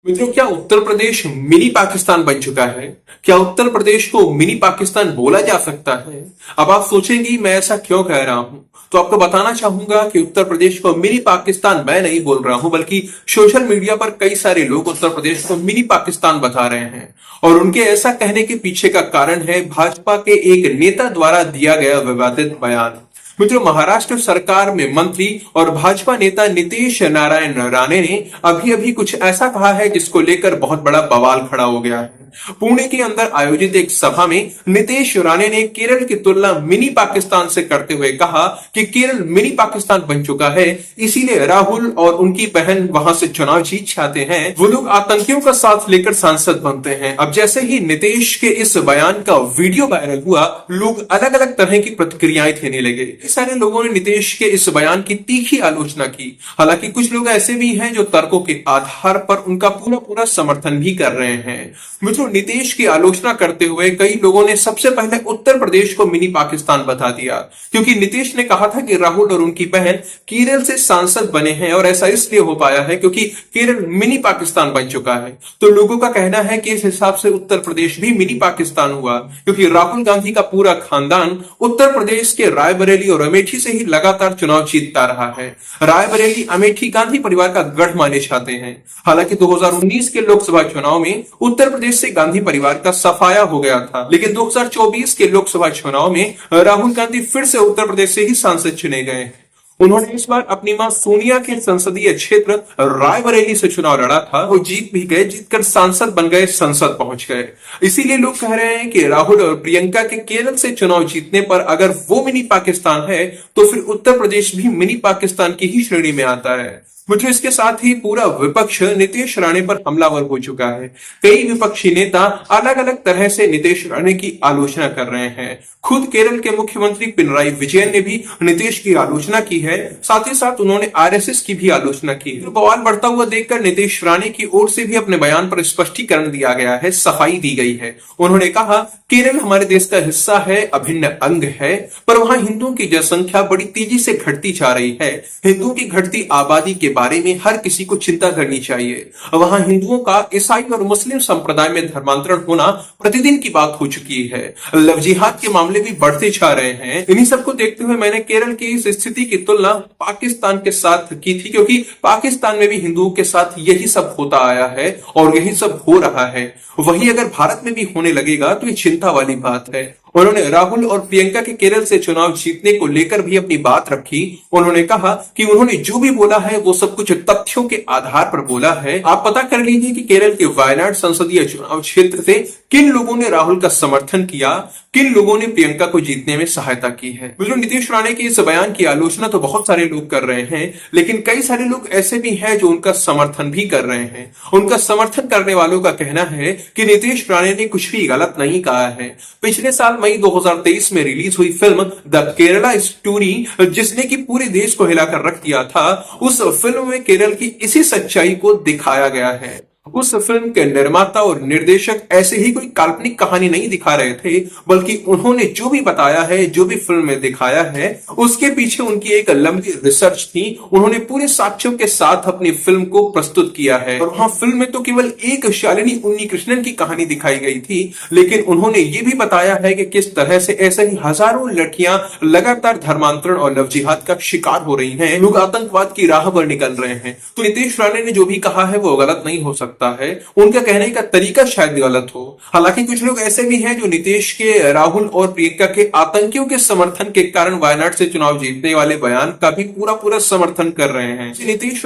मित्रों, क्या उत्तर प्रदेश मिनी पाकिस्तान बन चुका है? क्या उत्तर प्रदेश को मिनी पाकिस्तान बोला जा सकता है? अब आप सोचेंगी मैं ऐसा क्यों कह रहा हूं, तो आपको बताना चाहूंगा कि उत्तर प्रदेश को मिनी पाकिस्तान मैं नहीं बोल रहा हूं, बल्कि सोशल मीडिया पर कई सारे लोग उत्तर प्रदेश को मिनी पाकिस्तान बता रहे हैं। और उनके ऐसा कहने के पीछे का कारण है भाजपा के एक नेता द्वारा दिया गया विवादित बयान। मित्रों, महाराष्ट्र सरकार में मंत्री और भाजपा नेता नीतीश नारायण राणे ने अभी अभी कुछ ऐसा कहा है जिसको लेकर बहुत बड़ा बवाल खड़ा हो गया है। पुणे के अंदर आयोजित एक सभा में नीतीश राणे ने केरल की तुलना मिनी पाकिस्तान से करते हुए कहा कि केरल मिनी पाकिस्तान बन चुका है, इसीलिए राहुल और उनकी बहन वहां से चुनाव जीत चाहते हैं। वो लोग आतंकियों का साथ लेकर सांसद बनते हैं। अब जैसे ही नीतीश के इस बयान का वीडियो वायरल हुआ, लोग अलग अलग तरह की प्रतिक्रियाएं देने लगे। सारे लोगों ने नीतीश के इस बयान की तीखी आलोचना की। हालांकि कुछ लोग ऐसे भी हैं जो तर्कों के आधार पर उनका पूरा पूरा समर्थन भी कर रहे हैं। मित्रों, नीतीश की आलोचना करते हुए कई लोगों ने सबसे पहले उत्तर प्रदेश को मिनी पाकिस्तान बता दिया, क्योंकि नीतीश ने कहा था कि राहुल और उनकी बहन केरल से सांसद बने हैं और ऐसा इसलिए हो पाया है क्योंकि केरल मिनी पाकिस्तान बन चुका है। तो लोगों का कहना है कि इस हिसाब से उत्तर प्रदेश भी मिनी पाकिस्तान हुआ, क्योंकि राहुल गांधी का पूरा खानदान उत्तर प्रदेश के रायबरेली और अमेठी से ही लगातार चुनाव जीतता रहा है। रायबरेली अमेठी गांधी परिवार का गढ़ माने जाते हैं। हालांकि 2019 के लोकसभा चुनाव में उत्तर प्रदेश से गांधी परिवार का सफाया हो गया था, लेकिन 2024 के लोकसभा चुनाव में राहुल गांधी फिर से उत्तर प्रदेश से ही सांसद चुने गए। उन्होंने इस बार अपनी मां सोनिया के संसदीय क्षेत्र रायबरेली से चुनाव लड़ा था। वो जीत भी गए, जीतकर सांसद बन गए, संसद पहुंच गए। इसीलिए लोग कह रहे हैं कि राहुल और प्रियंका के केरल से चुनाव जीतने पर अगर वो मिनी पाकिस्तान है तो फिर उत्तर प्रदेश भी मिनी पाकिस्तान की ही श्रेणी में आता है। मुझे इसके साथ ही पूरा विपक्ष नीतीश राणे पर हमलावर हो चुका है। कई विपक्षी नेता अलग अलग तरह से नीतीश राणे की आलोचना कर रहे हैं। खुद केरल के मुख्यमंत्री पिनराई विजयन ने भी नीतीश की आलोचना की है। साथ ही साथ उन्होंने आरएसएस की भी आलोचना की है। बवाल बढ़ता हुआ देखकर नीतीश राणे की ओर से भी अपने बयान पर स्पष्टीकरण दिया गया है, सफाई दी गई है। उन्होंने कहा, केरल हमारे देश का हिस्सा है, अभिन्न अंग है, पर वहां हिंदुओं की जनसंख्या बड़ी तेजी से घटती जा रही है। हिंदुओं की घटती आबादी के बारे में हर किसी को चिंता करनी चाहिए। वहां हिंदुओं का ईसाई और मुस्लिम संप्रदाय में धर्मांतरण होना प्रतिदिन की बात हो चुकी है। लव जिहाद के मामले भी बढ़ते जा रहे हैं। इन्हीं सबको देखते हुए मैंने केरल की इस स्थिति की तुलना पाकिस्तान के साथ की थी, क्योंकि पाकिस्तान में भी हिंदुओं के साथ यही सब होता आया है और यही सब हो रहा है। वही अगर भारत में भी होने लगेगा तो ये चिंता वाली बात है। उन्होंने राहुल और प्रियंका के केरल से चुनाव जीतने को लेकर भी अपनी बात रखी। उन्होंने कहा कि उन्होंने जो भी बोला है वो सब कुछ तथ्यों के आधार पर बोला है। आप पता कर लीजिए कि केरल के वायनाड संसदीय चुनाव क्षेत्र से किन लोगों ने राहुल का समर्थन किया, किन लोगों ने प्रियंका को जीतने में सहायता की है। नीतीश राणे के इस बयान की आलोचना तो बहुत सारे लोग कर रहे हैं, लेकिन कई सारे लोग ऐसे भी हैं जो उनका समर्थन भी कर रहे हैं। उनका समर्थन करने वालों का कहना है कि नीतीश राणे ने कुछ भी गलत नहीं कहा है। पिछले साल मई 2023 में रिलीज हुई फिल्म द केरला स्टोरी, जिसने की पूरे देश को हिलाकर रख दिया था, उस फिल्म में केरल की इसी सच्चाई को दिखाया गया है। उस फिल्म के निर्माता और निर्देशक ऐसे ही कोई काल्पनिक कहानी नहीं दिखा रहे थे, बल्कि उन्होंने जो भी बताया है, जो भी फिल्म में दिखाया है, उसके पीछे उनकी एक लंबी रिसर्च थी। उन्होंने पूरे साक्ष्यों के साथ अपनी फिल्म को प्रस्तुत किया है। और वहां फिल्म में तो केवल एक शालिनी उन्नीकृष्णन की कहानी दिखाई गई थी, लेकिन उन्होंने ये भी बताया है कि किस तरह से ऐसे ही हजारों लड़कियां लगातार धर्मांतरण और लव जिहाद का शिकार हो रही हैं। लोग आतंकवाद की राह पर निकल रहे हैं। तो नीतीश राणे ने जो भी कहा है वो गलत नहीं हो सकता है। उनका कहने का तरीका शायद गलत हो। हालांकि कुछ लोग ऐसे भी हैं जो नीतीश के, राहुल और प्रियंका के आतंकियों के समर्थन के कारण वायनाड से चुनाव जीतने वाले बयान का भी पूरा पूरा समर्थन कर रहे हैं। नीतीश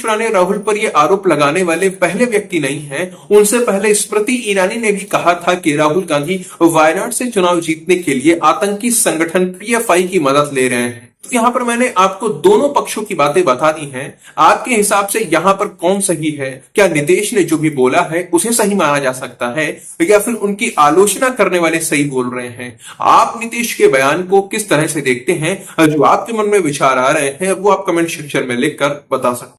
राणे राहुल पर यह आरोप लगाने वाले पहले व्यक्ति नहीं हैं। उनसे पहले स्मृति ईरानी ने भी कहा था कि राहुल गांधी वायनाड से चुनाव जीतने के लिए आतंकी संगठन पीएफआई की मदद ले रहे हैं। तो यहाँ पर मैंने आपको दोनों पक्षों की बातें बता दी हैं। आपके हिसाब से यहाँ पर कौन सही है? क्या नीतीश ने जो भी बोला है उसे सही माना जा सकता है, या फिर उनकी आलोचना करने वाले सही बोल रहे हैं? आप नीतीश के बयान को किस तरह से देखते हैं? जो आपके मन में विचार आ रहे हैं वो आप कमेंट सेक्शन में लिखकर बता सकते हैं।